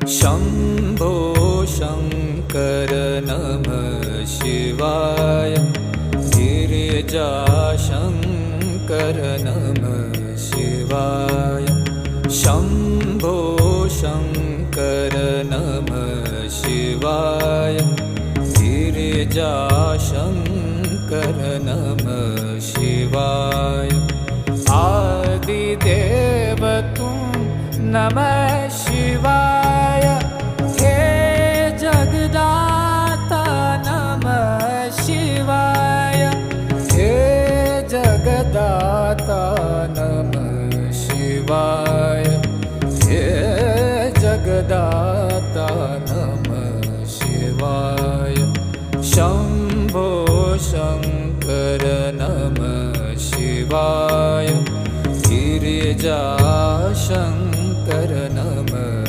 शम्भो शङ्कर नमः शिवाय। गिरिजाशङ्कर नमः शिवाय। शम्भो शङ्कर नमः शिवाय। गिरिजाशङ्कर नमः शिवाय। आदिदेव तुम नमः शिवाय। हे जगदाता नमः शिवाय। हे जगदाता नमः शिवाय। हे जगदाता